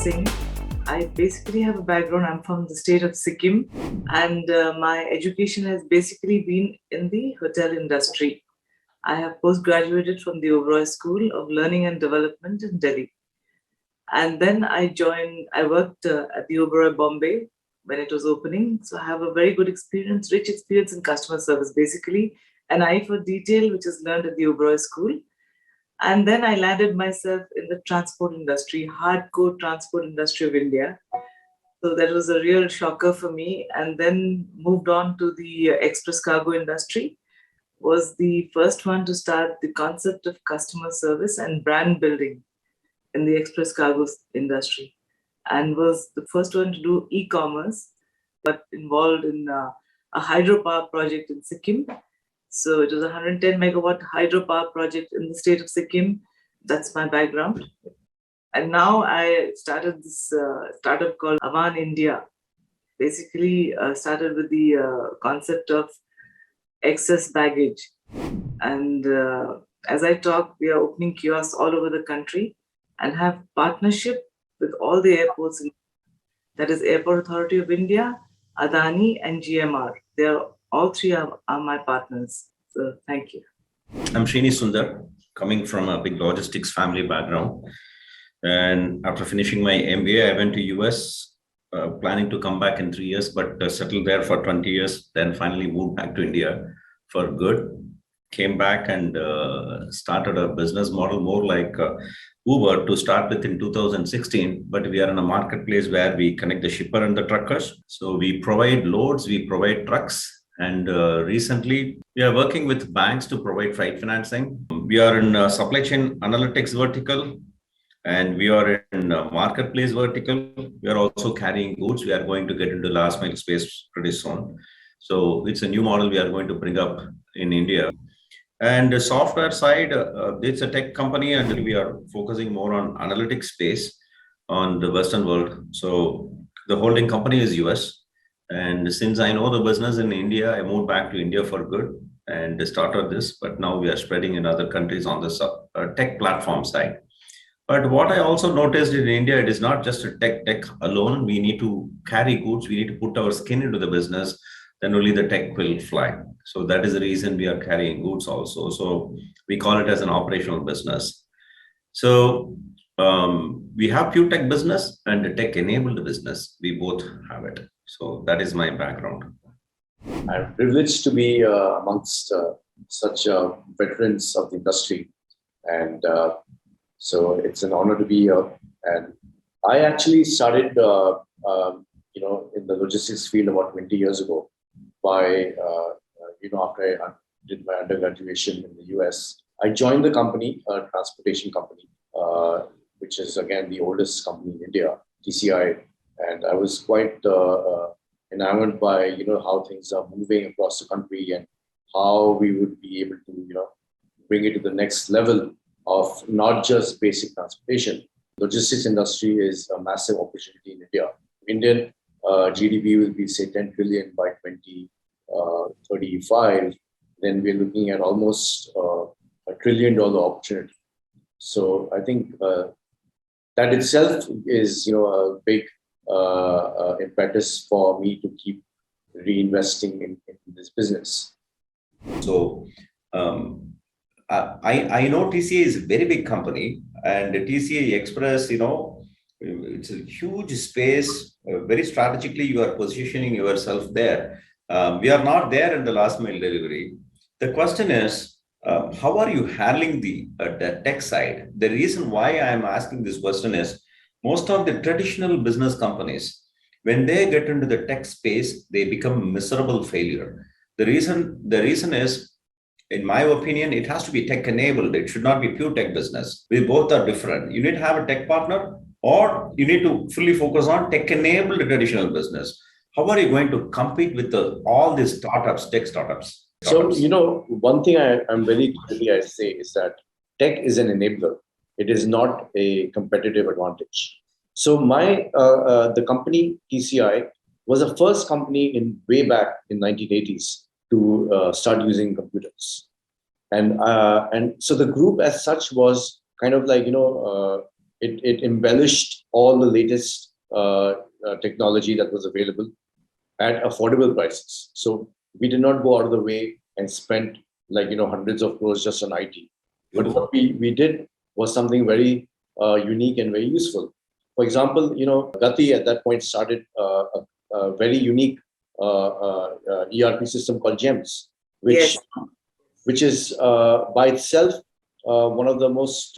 Singh. I basically have a background. I'm from the state of Sikkim, and my education has basically been in the hotel industry. I have post-graduated from the Oberoi School of Learning and Development in Delhi. And then I worked at the Oberoi Bombay when it was opening. So I have a very good experience, rich experience in customer service, basically an eye for detail, which is learned at the Oberoi School. And then I landed myself in the transport industry, hardcore transport industry of India. So that was a real shocker for me. And then moved on to the express cargo industry, was the first one to start the concept of customer service and brand building in the express cargo industry, and was the first one to do e-commerce, but involved in a hydropower project in Sikkim. So it was a 110 megawatt hydropower project in the state of Sikkim. That's my background. And now I started this startup called Avan India. Basically started with the concept of excess baggage. And as I talk, we are opening kiosks all over the country and have partnership with all the airports. That is Airport Authority of India, Adani, and GMR. They are all three are my partners. So thank you. I'm Srini Sundar, coming from a big logistics family background. And after finishing my MBA, I went to US, planning to come back in 3 years, but settled there for 20 years. Then finally moved back to India for good. Came back and started a business model more like Uber to start with in 2016, but we are in a marketplace where we connect the shipper and the truckers. So we provide loads, we provide trucks, and recently we are working with banks to provide freight financing. We are in supply chain analytics vertical, and we are in marketplace vertical. We are also carrying goods. We are going to get into last mile space pretty soon. So it's a new model we are going to bring up in India. And the software side, it's a tech company, and we are focusing more on analytics space on the Western world. So the holding company is US. And since I know the business in India, I moved back to India for good and started this. But now we are spreading in other countries on the tech platform side. But what I also noticed in India, it is not just a tech alone. We need to carry goods. We need to put our skin into the business. Then only the tech will fly. So that is the reason we are carrying goods also. So we call it as an operational business. So we have pure tech business and the tech enabled business. We both have it. So that is my background. I'm privileged to be amongst such veterans of the industry. And so it's an honor to be here. And I actually started, in the logistics field about 20 years ago. After I did my undergraduation in the US, I joined the company, a transportation company, which is again the oldest company in India, TCI, and I was quite enamored by how things are moving across the country and how we would be able to bring it to the next level of not just basic transportation. Logistics industry is a massive opportunity in India. Indian GDP will be say 10 trillion by 2035. Then we're looking at almost $1 trillion opportunity. So I think that itself is a big impetus for me to keep reinvesting in this business. So I know TCA is a very big company, and TCA Express, it's a huge space. Very strategically, you are positioning yourself there. We are not there in the last mile delivery. The question is, how are you handling the tech side? The reason why I am asking this question is, most of the traditional business companies, when they get into the tech space, they become miserable failure. The reason is, in my opinion, it has to be tech enabled. It should not be pure tech business. We both are different. You need to have a tech partner, or you need to fully focus on tech enabled traditional business. How are you going to compete with all these startups, tech startups? So, one thing I'm very clearly I say is that tech is an enabler. It is not a competitive advantage. So the company TCI was the first company in way back in 1980s to start using computers. And so the group as such was kind of like, it embellished all the latest technology that was available at affordable prices. So we did not go out of the way and spend like hundreds of crores just on IT. But what we did was something very unique and very useful. For example, Gati at that point started a very unique ERP system called GEMS, which Yes. which is by itself one of the most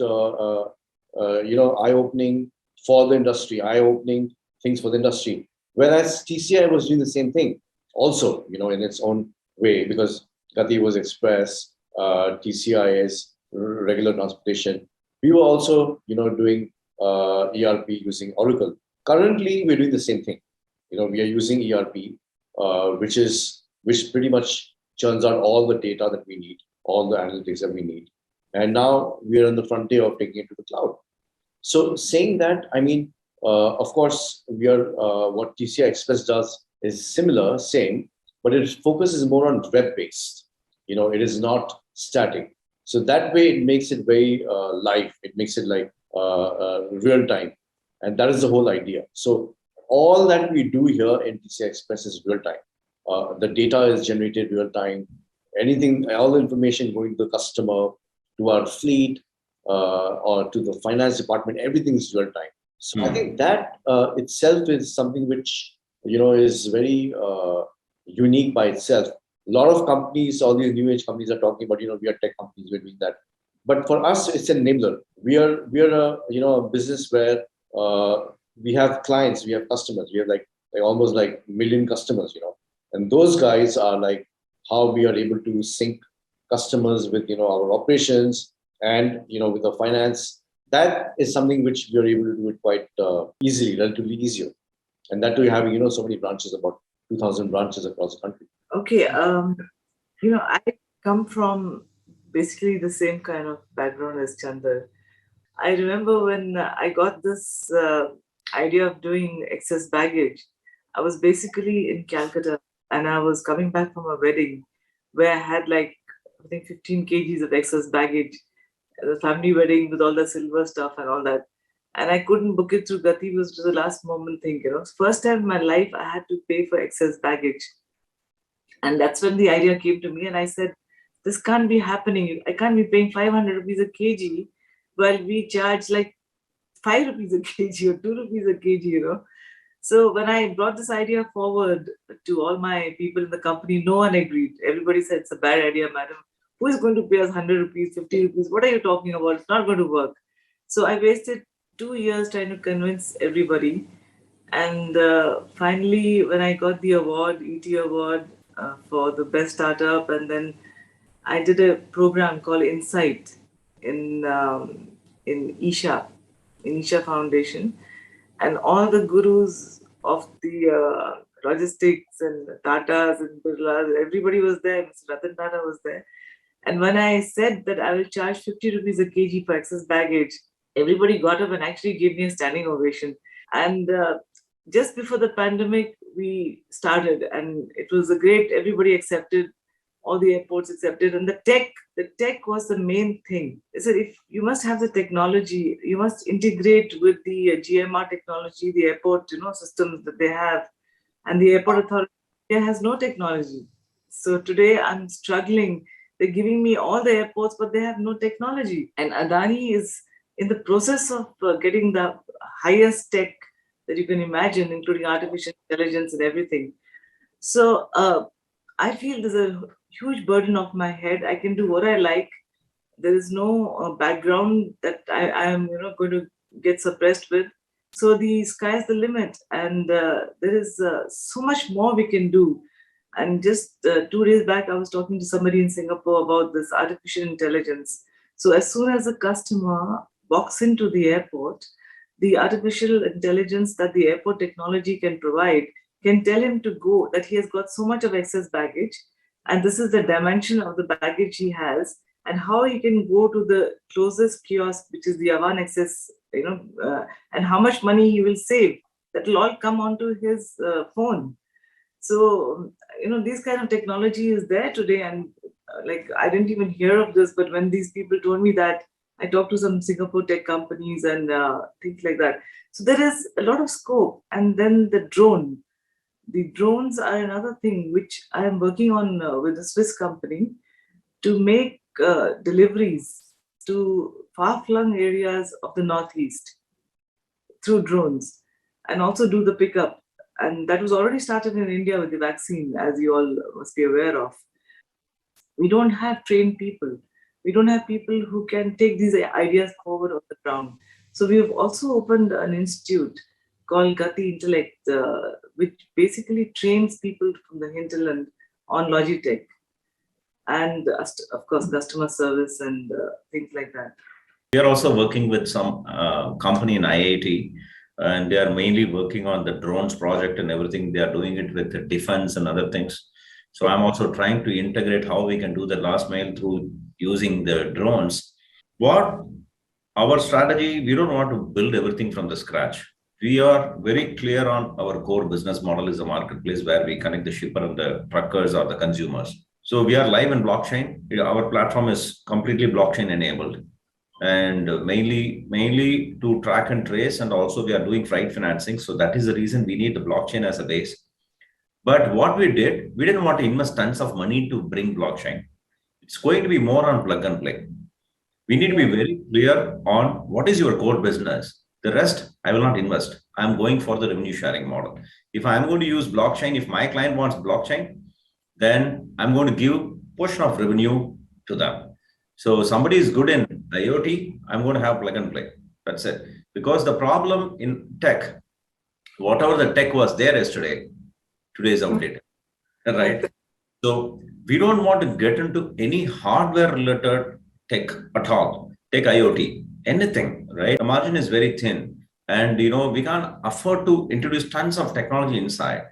eye-opening for the industry, eye-opening things for the industry. Whereas TCI was doing the same thing, also in its own way, because Gati was express, TCI is regular transportation. We were also doing ERP using Oracle. Currently, we're doing the same thing. We are using ERP, which pretty much churns out all the data that we need, all the analytics that we need. And now we are on the frontier of taking it to the cloud. So saying that, I mean, of course, we are what TCI Express does is similar, same, but it focuses more on web-based. It is not static. So that way, it makes it very live. It makes it like real time, and that is the whole idea. So all that we do here in TCI Express is real time. The data is generated real time. Anything, all the information going to the customer, to our fleet, or to the finance department, everything is real time. So I think that itself is something which is very unique by itself. A lot of companies, all these new age companies are talking about, we are tech companies, we're doing that. But for us, it's an enabler. We are a business where we have clients, we have customers, we have like almost like million customers, and those guys are like how we are able to sync customers with our operations and with the finance. That is something which we are able to do it quite easily, relatively easier, and that too having so many branches, about 2,000 branches across the country. Okay. I come from basically the same kind of background as Chander. I remember when I got this idea of doing excess baggage. I was basically in Calcutta and I was coming back from a wedding where I had like, I think 15 kgs of excess baggage, the family wedding with all the silver stuff and all that. And I couldn't book it through Gati. It was just a last moment thing, First time in my life, I had to pay for excess baggage. And that's when the idea came to me. And I said, this can't be happening. I can't be paying 500 rupees a kg while we charge like 5 rupees a kg or 2 rupees a kg, So when I brought this idea forward to all my people in the company, no one agreed. Everybody said, it's a bad idea, madam. Who is going to pay us 100 rupees, 50 rupees? What are you talking about? It's not going to work. So I wasted 2 years trying to convince everybody. And finally, when I got the award, ET award for the best startup, and then I did a program called Insight in Isha Foundation, and all the gurus of the logistics and Tatas and Birlas, everybody was there. Mr. Ratan Tata was there. And when I said that I will charge 50 rupees a kg for excess baggage, everybody got up and actually gave me a standing ovation. And just before the pandemic, we started, and it was a great. Everybody accepted, all the airports accepted, and the tech was the main thing. They said, if you must have the technology, you must integrate with the GMR technology, the airport, systems that they have, and the airport authority has no technology. So today I'm struggling. They're giving me all the airports, but they have no technology. And Adani is in the process of getting the highest tech that you can imagine, including artificial intelligence and everything. So I feel there's a huge burden off my head. I can do what I like. There is no background that I am, going to get suppressed with. So the sky's the limit, and there is so much more we can do. And just 2 days back, I was talking to somebody in Singapore about this artificial intelligence. So as soon as a customer walks into the airport, the artificial intelligence that the airport technology can provide can tell him to go, that he has got so much of excess baggage, and this is the dimension of the baggage he has, and how he can go to the closest kiosk, which is the Avan Access, and how much money he will save. That will all come onto his phone. So, this kind of technology is there today, and like I didn't even hear of this, but when these people told me that, I talked to some Singapore tech companies and things like that. So there is a lot of scope. And then the drone. The drones are another thing which I am working on with a Swiss company to make deliveries to far-flung areas of the Northeast through drones and also do the pickup. And that was already started in India with the vaccine, as you all must be aware of. We don't have trained people. We don't have people who can take these ideas forward on the ground. So we have also opened an institute called Gati Intellect, which basically trains people from the hinterland on Logitech and, of course, customer service and things like that. We are also working with some company in IIT, and they are mainly working on the drones project and everything. They are doing it with the defense and other things. So I'm also trying to integrate how we can do the last mile through using the drones. What our strategy, we don't want to build everything from the scratch. We are very clear on our core business model is a marketplace where we connect the shipper and the truckers or the consumers. So we are live in blockchain. Our platform is completely blockchain enabled and mainly to track and trace, and also we are doing freight financing. So that is the reason we need the blockchain as a base. But what we did, we didn't want to invest tons of money to bring blockchain. It's going to be more on plug and play. We need to be very clear on what is your core business. The rest, I will not invest. I'm going for the revenue sharing model. If I'm going to use blockchain, if my client wants blockchain, then I'm going to give portion of revenue to them. So somebody is good in IoT, I'm going to have plug and play. That's it. Because the problem in tech, whatever the tech was there yesterday, today is outdated, right? So we don't want to get into any hardware related tech at all. Take IoT, anything, right? The margin is very thin, and we can't afford to introduce tons of technology inside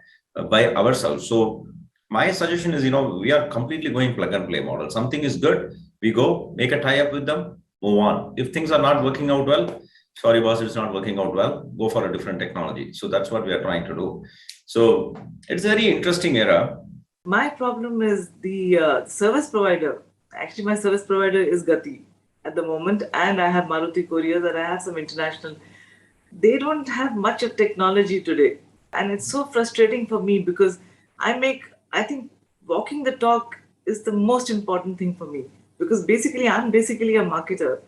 by ourselves. So my suggestion is, we are completely going plug and play model. Something is good, we go make a tie up with them, move on. If things are not working out well, sorry boss, it's not working out well, go for a different technology. So that's what we are trying to do. So it's a very interesting era. My problem is the service provider. Actually, my service provider is Gati at the moment, and I have Maruti Couriers, and I have some international. They don't have much of technology today, and it's so frustrating for me because I think walking the talk is the most important thing for me because I'm basically a marketer.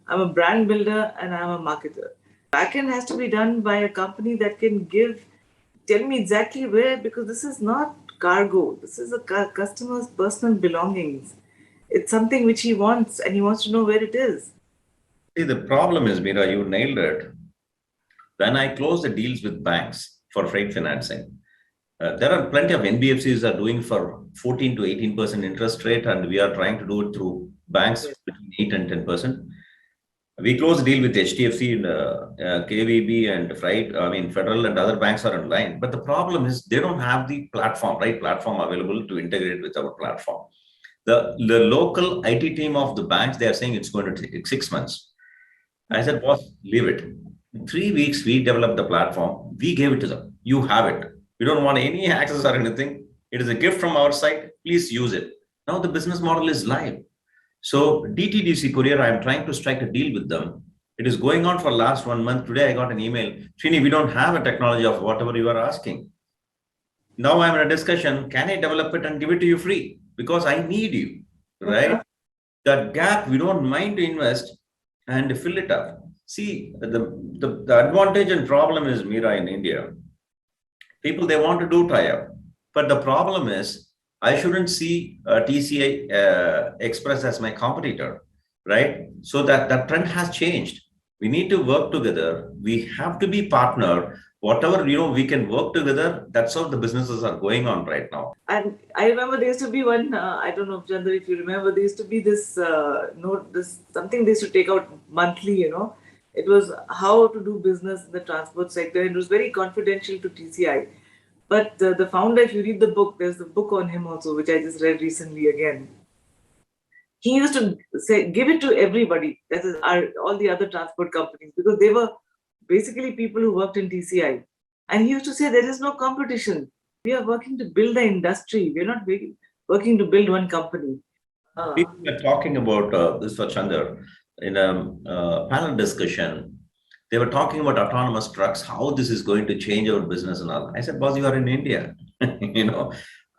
I'm a brand builder and I'm a marketer. Backend has to be done by a company that can tell me exactly where, because this is not cargo. This is a customer's personal belongings. It's something which he wants and he wants to know where it is. See, the problem is, Meera, you nailed it. When I close the deals with banks for freight financing, there are plenty of NBFCs are doing for 14 to 18% interest rate, and we are trying to do it through banks between 8 and 10%. We close the deal with HDFC and KVB and Federal and other banks are in line. But the problem is they don't have the right platform available to integrate with our platform. The local IT team of the banks, they are saying it's going to take 6 months. I said, boss, leave it. In 3 weeks, we developed the platform. We gave it to them. You have it. We don't want any access or anything. It is a gift from our side. Please use it. Now the business model is live. So DTDC Courier, I am trying to strike a deal with them. It is going on for last 1 month. Today I got an email. Srini, we don't have a technology of whatever you are asking. Now I'm in a discussion. Can I develop it and give it to you free? Because I need you, right? That gap, we don't mind to invest and fill it up. See, the advantage and problem is, Meera, in India, people, they want to do tie-up. But the problem is, I shouldn't see TCI Express as my competitor, right? So that trend has changed. We need to work together. We have to be partner. Whatever, we can work together. That's how the businesses are going on right now. And I remember there used to be one, I don't know, Chander, if you remember, there used to be this note, something they used to take out monthly, It was how to do business in the transport sector. It was very confidential to TCI. But the founder, if you read the book, there's a book on him also, which I just read recently again. He used to say, give it to everybody, that is all the other transport companies, because they were basically people who worked in TCI. And he used to say, there is no competition. We are working to build the industry. We're not working to build one company. People are talking about this for Chander. in a panel discussion. They were talking about autonomous trucks, how this is going to change our business and all. I said, boss, you are in India.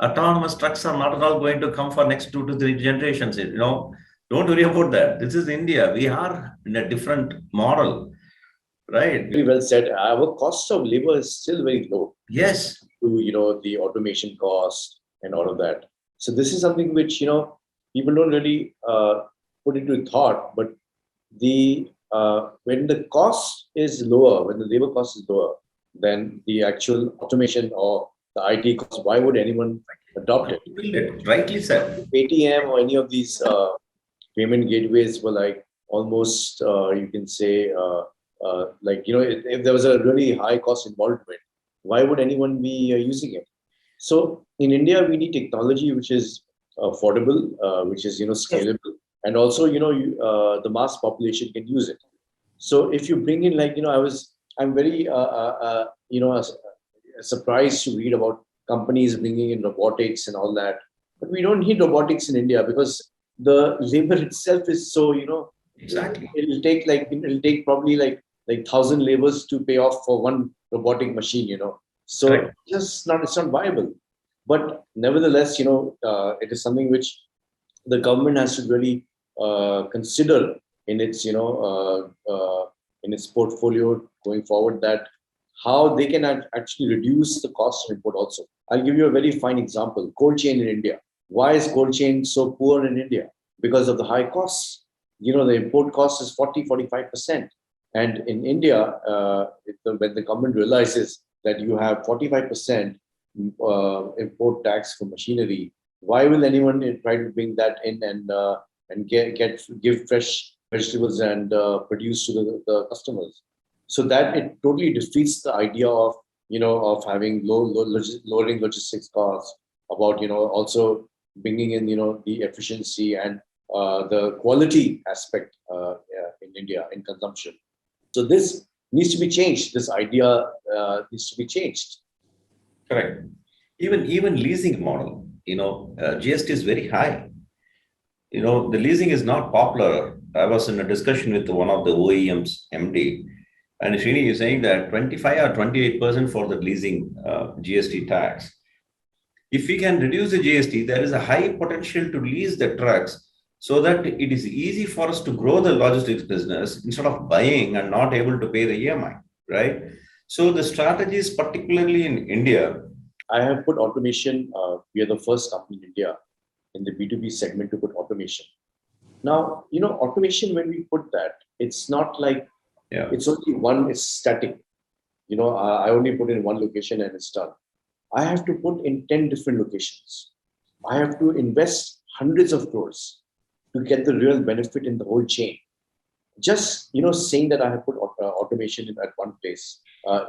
Autonomous trucks are not at all going to come for next 2 to 3 generations. Don't worry about that. This is India. We are in a different model, right? Very well said. Our cost of labor is still very low. Yes. To the automation cost and all of that. So this is something which people don't really put into thought. But when the cost is lower, when the labor cost is lower, then the actual automation or the IT cost, why would anyone adopt it? Build it. Rightly said. ATM or any of these payment gateways were like almost you can say if there was a really high cost involvement, why would anyone be using it? So in India, we need technology which is affordable, which is scalable, and also the mass population can use it. So if you bring in I'm very surprised to read about companies bringing in robotics and all that, but we don't need robotics in India because the labor itself is so Exactly. It'll take probably like 1,000 labors to pay off for one robotic machine. So Correct. it's not viable. But nevertheless, it is something which the government has to really consider in its in its portfolio going forward, that how they can actually reduce the cost of import also. I'll give you a very fine example. Cold chain in India. Why is cold chain so poor in India? Because of the high costs. The import cost is 40-45%. And in India, when the government realizes that you have 45% import tax for machinery, why will anyone try to bring that in and give fresh vegetables and produce to the customers? So that it totally defeats the idea of having lowering logistics costs, about also bringing in the efficiency and the quality aspect in India in consumption. So this needs to be changed. This idea needs to be changed. Correct. Even leasing model, GST is very high. The leasing is not popular. I was in a discussion with one of the OEMs MD, and Srini is saying that 25 or 28% for the leasing GST tax. If we can reduce the GST, there is a high potential to lease the trucks, so that it is easy for us to grow the logistics business instead of buying and not able to pay the EMI, right? So the strategies, particularly in India. I have put automation. We are the first company in India in the B2B segment to put automation. Now, automation, when we put that, it's not like it's only one, it's static. I only put in one location and it's done. I have to put in 10 different locations. I have to invest hundreds of crores to get the real benefit in the whole chain. Just saying that I have put automation in at one place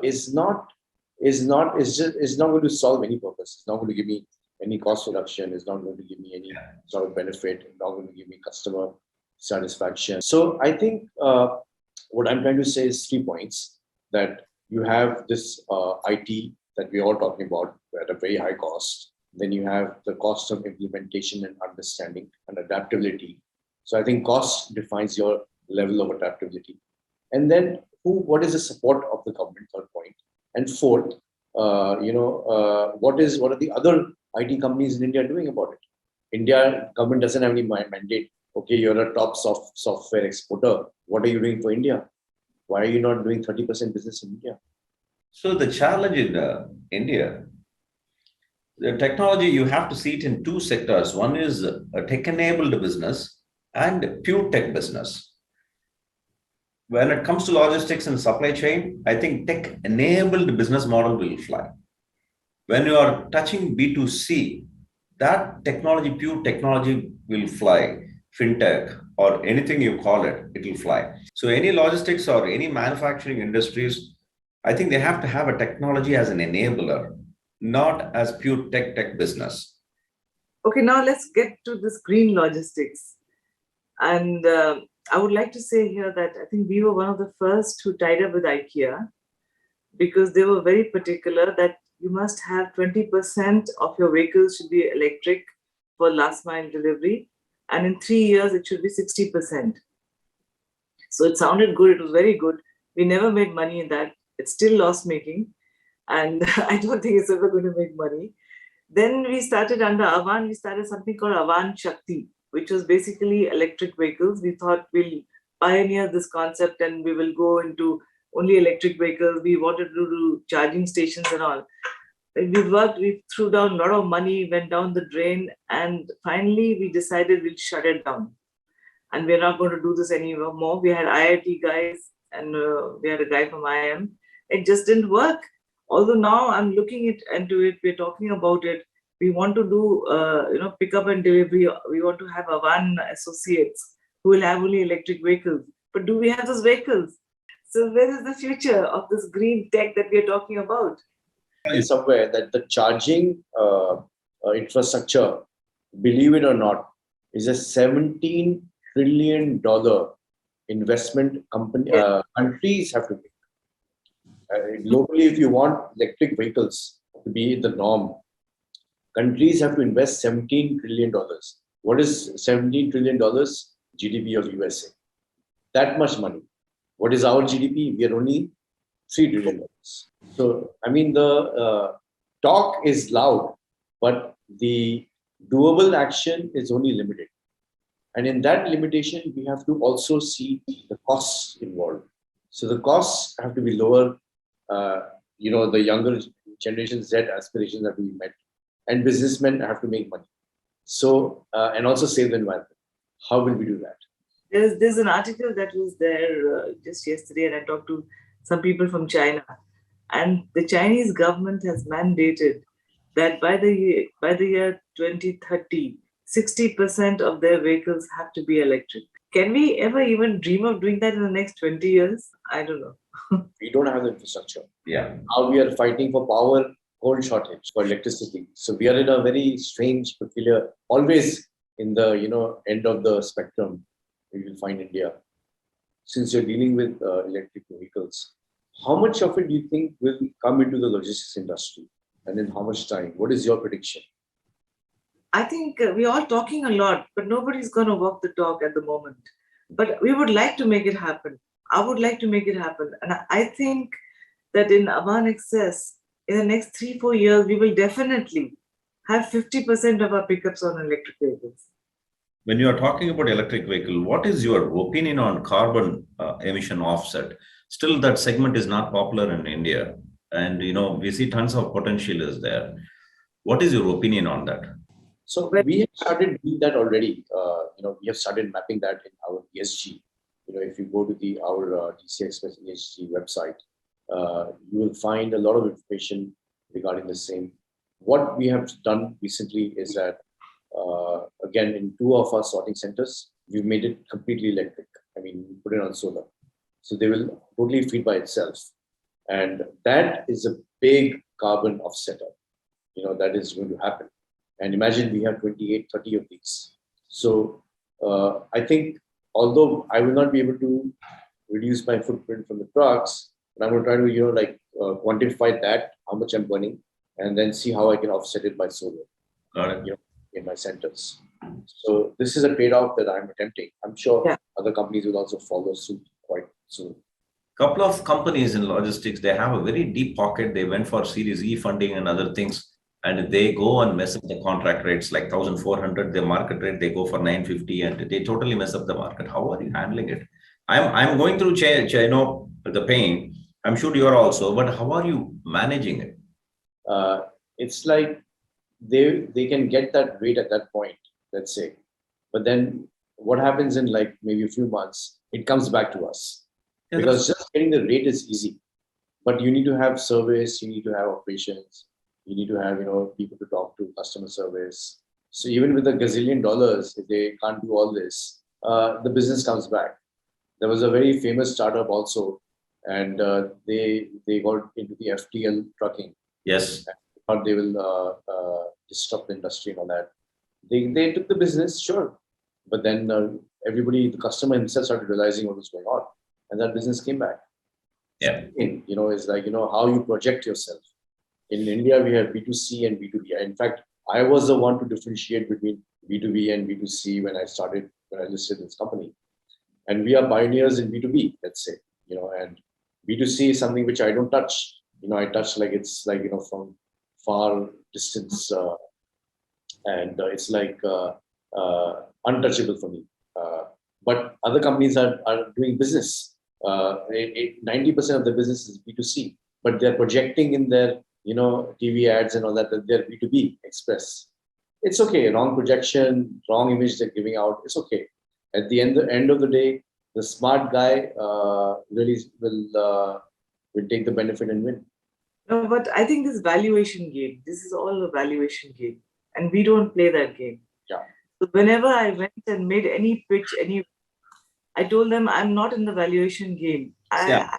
is not going to solve any purpose. It's not going to give me any cost reduction. It's not going to give me any sort of benefit. It's not going to give me customer satisfaction. So I think what I'm trying to say is 3 points: that you have this IT that we're all talking about at a very high cost. Then you have the cost of implementation and understanding and adaptability. So I think cost defines your level of adaptability. And then what is the support of the government? Third point. And fourth, what are the other IT companies in India doing about it? India government doesn't have any mandate. Okay, you're a top software exporter. What are you doing for India? Why are you not doing 30% business in India? So the challenge in India, the technology, you have to see it in 2 sectors. One is a tech-enabled business and pure tech business. When it comes to logistics and supply chain, I think tech-enabled business model will fly. When you are touching B2C, that technology, pure technology will fly. Fintech or anything you call it, it will fly. So any logistics or any manufacturing industries, I think they have to have a technology as an enabler, not as pure tech business. Okay, now let's get to this green logistics. And I would like to say here that I think we were one of the first who tied up with IKEA, because they were very particular that you must have 20% of your vehicles should be electric for last mile delivery. And in 3 years, it should be 60%. So it sounded good. It was very good. We never made money in that. It's still loss making. And I don't think it's ever going to make money. Then we started under Avan, we started something called Avan Shakti, which was basically electric vehicles. We thought we'll pioneer this concept and we will go into only electric vehicles. We wanted to do charging stations and all. We threw down a lot of money, went down the drain, and finally we decided we'll shut it down. And we're not going to do this anymore. We had IIT guys and we had a guy from IIM. It just didn't work. Although now I'm looking into it, we're talking about it. We want to do, pick up and delivery. We want to have Avan associates who will have only electric vehicles. But do we have those vehicles? So where is the future of this green tech that we're talking about? Somewhere that the charging infrastructure, believe it or not, is a $17 trillion investment company. Countries have to make. Globally, if you want electric vehicles to be the norm, countries have to invest $17 trillion. What is $17 trillion? GDP of USA. That much money. What is our GDP? We are only $3 trillion. So, I mean, the talk is loud, but the doable action is only limited. And in that limitation, we have to also see the costs involved. So the costs have to be lower. The younger generation Z aspirations have to be met, and businessmen have to make money. So, and also save the environment. How will we do that? There's an article that was there just yesterday, and I talked to some people from China, and the Chinese government has mandated that by the year 2030, 60% of their vehicles have to be electric. Can we ever even dream of doing that in the next 20 years? I don't know. We don't have the infrastructure. Yeah. Now we are fighting for power, coal shortage, for electricity. So we are in a very strange, peculiar, always in the end of the spectrum. We will find India. Since you're dealing with electric vehicles, how much of it do you think will come into the logistics industry, and in how much time? What is your prediction? I think we're all talking a lot, but nobody's going to walk the talk at the moment. But we would like to make it happen. I would like to make it happen. And I think that in Avan Access, in the next 3-4 years, we will definitely have 50% of our pickups on electric vehicles. When you are talking about electric vehicle, what is your opinion on carbon emission offset? Still, that segment is not popular in India. And, we see tons of potential is there. What is your opinion on that? So we have started doing that already. We have started mapping that in our ESG. If you go to our DC Express ESG website, you will find a lot of information regarding the same. What we have done recently is that, again, in 2 of our sorting centers, we've made it completely electric. I mean, we put it on solar. So they will totally feed by itself. And that is a big carbon offsetter. That is going to happen. And imagine we have 28, 30 of these. So I think, although I will not be able to reduce my footprint from the trucks, but I'm going to try to, quantify that, how much I'm burning, and then see how I can offset it by solar. Got it. In my centers. So this is a trade-off that I'm attempting. I'm sure other companies will also follow suit quite soon. Couple of companies in logistics, they have a very deep pocket. They went for Series E funding and other things. And they go and mess up the contract rates like 1,400, the market rate, they go for 950 and they totally mess up the market. How are you handling it? I'm going through the pain. I'm sure you are also, but how are you managing it? It's like they can get that rate at that point, let's say. But then what happens in like maybe a few months, it comes back to us. Yeah, because just getting the rate is easy. But you need to have service, you need to have operations. You need to have, people to talk to, customer service. So even with $1 gazillion, if they can't do all this, the business comes back. There was a very famous startup also, and they got into the FTL trucking. Yes. Thought they will disrupt the industry and all that. They took the business, sure. But then the customer himself started realizing what was going on. And that business came back. Yeah. It's like, how you project yourself. In India, we have B2C and B2B. In fact, I was the one to differentiate between B2B and B2C when I listed this company. And we are pioneers in B2B, let's say, and B2C is something which I don't touch. I touch like it's like, from far distance, and it's like untouchable for me. But other companies are doing business. 90% of the business is B2C, but they're projecting in their, TV ads and all that they're B2B express. It's okay. Wrong projection, wrong image they're giving out. It's okay. At the end of the day, the smart guy really will take the benefit and win. No, but I think this valuation game, this is all a valuation game, and we don't play that game. Yeah. So whenever I went and made any pitch, I told them I'm not in the valuation game. I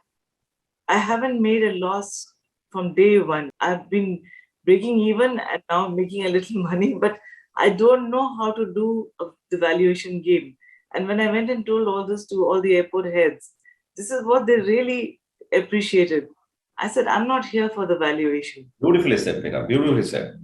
haven't made a loss from day one. I've been breaking even and now making a little money, but I don't know how to do the valuation game. And when I went and told all this to all the airport heads, this is what they really appreciated. I said, I'm not here for the valuation. Beautifully said, Meera. Beautifully said.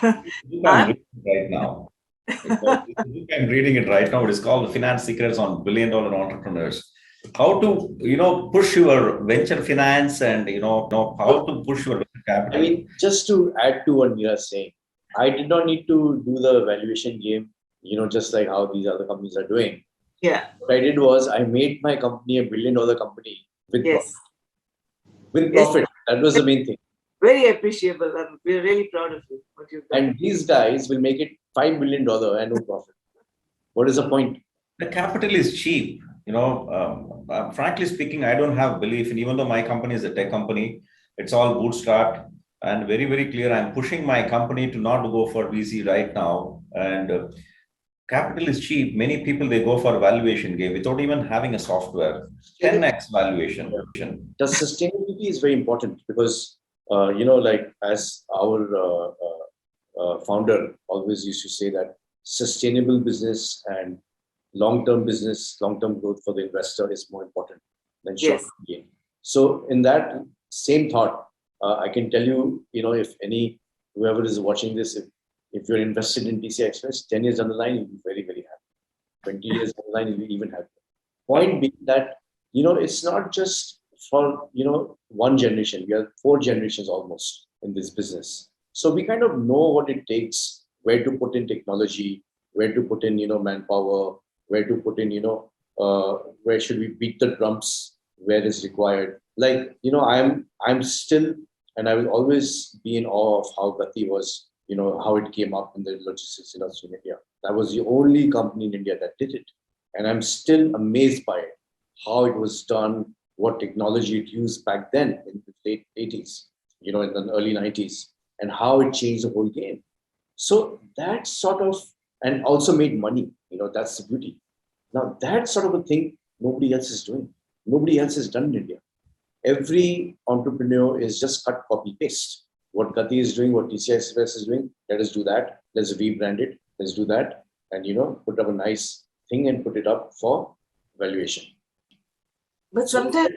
I'm reading it right now. I'm reading it right now. It is called Finance Secrets on Billion-Dollar Entrepreneurs. How to, push your venture finance and, how to push your capital. I mean, just to add to what Meera is saying, I did not need to do the valuation game, just like how these other companies are doing. Yeah. What I did was I made my company a $1 billion company with Yes. With profit. That was the main thing. Very appreciable. We're really proud of you. What you've done. And these guys will make it $5 billion and no profit. What is the point? The capital is cheap. Frankly speaking, I don't have belief in, even though my company is a tech company, it's all bootstrapped and very, very clear. I'm pushing my company to not go for VC right now. And capital is cheap. Many people, they go for a valuation game without even having a software. 10x valuation. The sustainability is very important because, like as our founder always used to say that sustainable business and long-term business, long-term growth for the investor is more important than short-term gain. So in that same thought, I can tell you, if whoever is watching this, if you're invested in TCI Express, 10 years down the line, you'll be very, very happy. 20 years down the line, you'll be even happier. Point being that, it's not just for, one generation. We have 4 generations almost in this business. So we kind of know what it takes, where to put in technology, where to put in, manpower, where to put in, where should we beat the drums, where is required. Like, I'm still, and I will always be in awe of how Gati was, how it came up in the logistics industry in India. That was the only company in India that did it. And I'm still amazed by it, how it was done, what technology it used back then in the late 80s, in the early 90s, and how it changed the whole game. So that sort of, and also made money, that's the beauty. Now that sort of a thing, nobody else is doing. Nobody else has done in India. Every entrepreneur is just cut, copy, paste. What Gati is doing, what TCI Express is doing, let us do that. Let's rebrand it. Let's do that. And, put up a nice thing and put it up for valuation. But sometimes,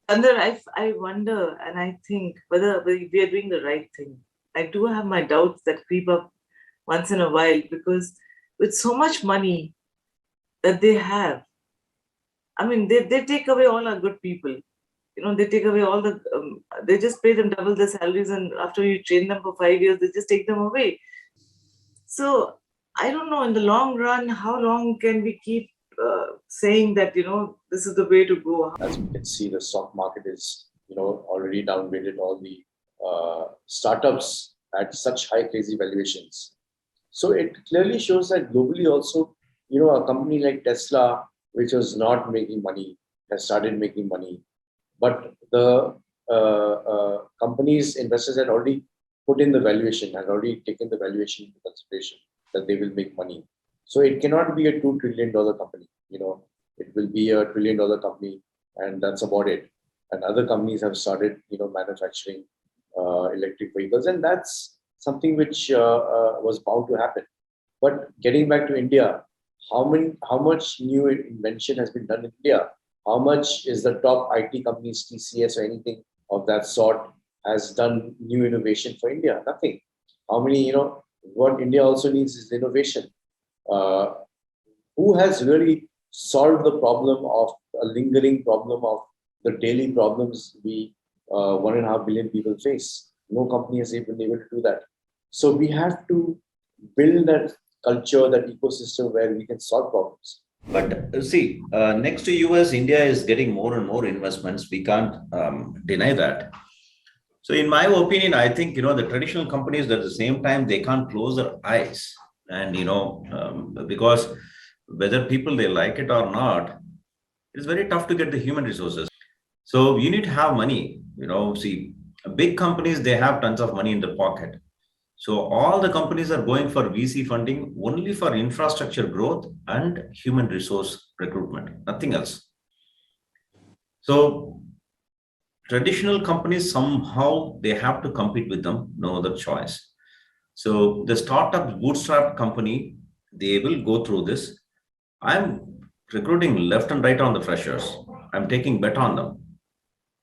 Chander, I wonder and I think whether we are doing the right thing. I do have my doubts that creep up once in a while because with so much money that they have, I mean, they take away all our good people. They take away all the, they just pay them double their salaries, and after you train them for 5 years, they just take them away. So I don't know, in the long run, how long can we keep saying that, this is the way to go? As we can see, the stock market is, already downgraded all the startups at such high crazy valuations. So it clearly shows that globally also, a company like Tesla, which was not making money, has started making money. But the companies, investors had already put in the valuation, had already taken the valuation into consideration that they will make money. So it cannot be a $2 trillion company. It will be a $1 trillion company, and that's about it. And other companies have started, manufacturing electric vehicles, and that's something which was bound to happen. But getting back to India, how much new invention has been done in India? How much is the top IT companies, TCS or anything of that sort, has done new innovation for India? Nothing. How many, what India also needs is innovation. Who has really solve the problem of a lingering problem of the daily problems we 1.5 billion people face. No company has been able to do that. So we have to build that culture, that ecosystem where we can solve problems. But see, next to US, India is getting more and more investments. We can't deny that. So, in my opinion, I think the traditional companies at the same time they can't close their eyes, and because whether people they like it or not, it's very tough to get the human resources. So you need to have money. See, big companies they have tons of money in their pocket. So all the companies are going for VC funding only for infrastructure growth and human resource recruitment, nothing else. So traditional companies somehow they have to compete with them, no other choice. So the startup bootstrap company, they will go through this. I'm recruiting left and right on the freshers. I'm taking bet on them.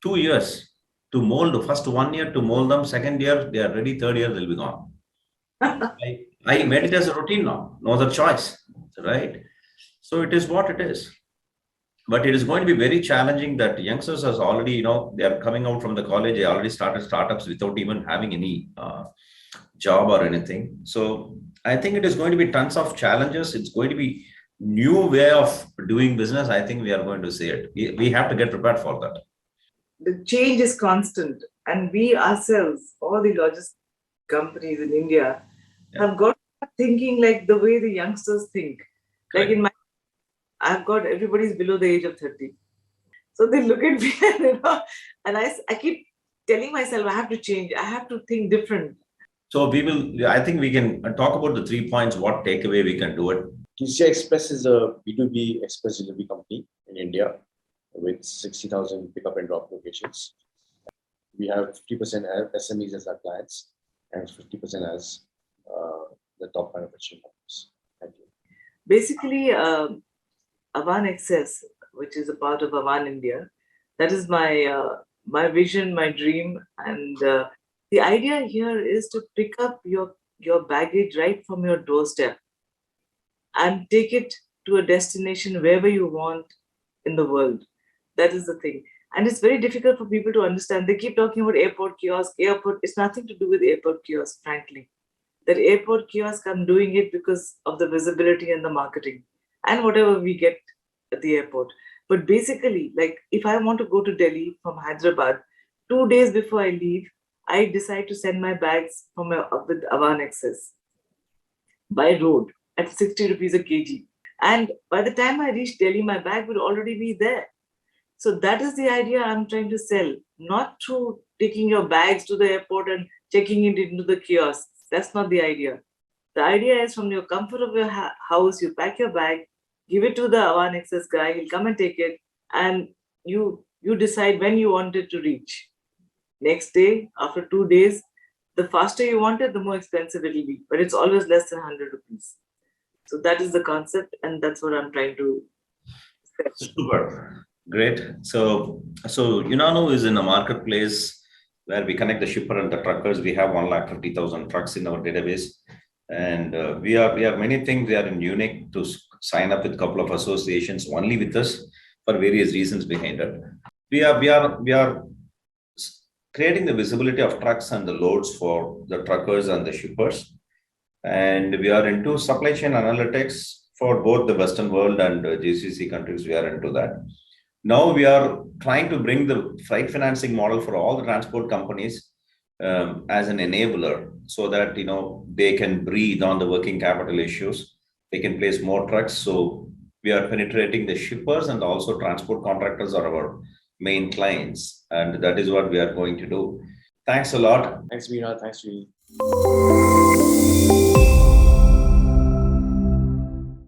2 years to mold, first 1 year to mold them, second year they are ready, third year they'll be gone. I made it as a routine now, no other choice, right? So it is what it is. But it is going to be very challenging that youngsters are already, they are coming out from the college, they already started startups without even having any job or anything. So I think it is going to be tons of challenges. It's going to be new way of doing business. I think we are going to see it. We have to get prepared for that. The change is constant, and we ourselves, all the logistics companies in India, have got thinking like the way the youngsters think. Like in I've got everybody's below the age of 30. So they look at me and I keep telling myself I have to change. I have to think different. So I think we can talk about the 3 points, what takeaway we can do it. TCI Express is a B2B express delivery company in India with 60,000 pickup and drop locations. We have 50% SMEs as our clients and 50% as the top manufacturing companies. Thank you. Basically, Avan Access, which is a part of Avan India, that is my vision, my dream, and the idea here is to pick up your baggage right from your doorstep and take it to a destination wherever you want in the world. That is the thing. And it's very difficult for people to understand. They keep talking about airport kiosk, airport. It's nothing to do with airport kiosk, frankly. That airport kiosk, I'm doing it because of the visibility and the marketing and whatever we get at the airport. But basically, like if I want to go to Delhi from Hyderabad, 2 days before I leave, I decide to send my bags with Avan Access by road at 60 rupees a kg. And by the time I reach Delhi, my bag would already be there. So that is the idea I'm trying to sell, not through taking your bags to the airport and checking it into the kiosk. That's not the idea. The idea is from your comfort of your house, you pack your bag, give it to the Avan Access guy, he'll come and take it, and you decide when you want it to reach. Next day, after 2 days, the faster you want it, the more expensive it will be. But it's always less than 100 rupees. So that is the concept, and that's what I'm trying to set. Super. Great. So Unano is in a marketplace where we connect the shipper and the truckers. We have 150,000 trucks in our database. And we have many things. We are unique to sign up with a couple of associations only with us for various reasons behind it. We are creating the visibility of trucks and the loads for the truckers and the shippers. And we are into supply chain analytics for both the Western world and GCC countries. We are into that. Now we are trying to bring the freight financing model for all the transport companies as an enabler, so that they can breathe on the working capital issues. They can place more trucks. So we are penetrating the shippers, and also transport contractors are our main clients, and that is what we are going to do. Thanks a lot. Thanks, Meera. Thanks, Srini.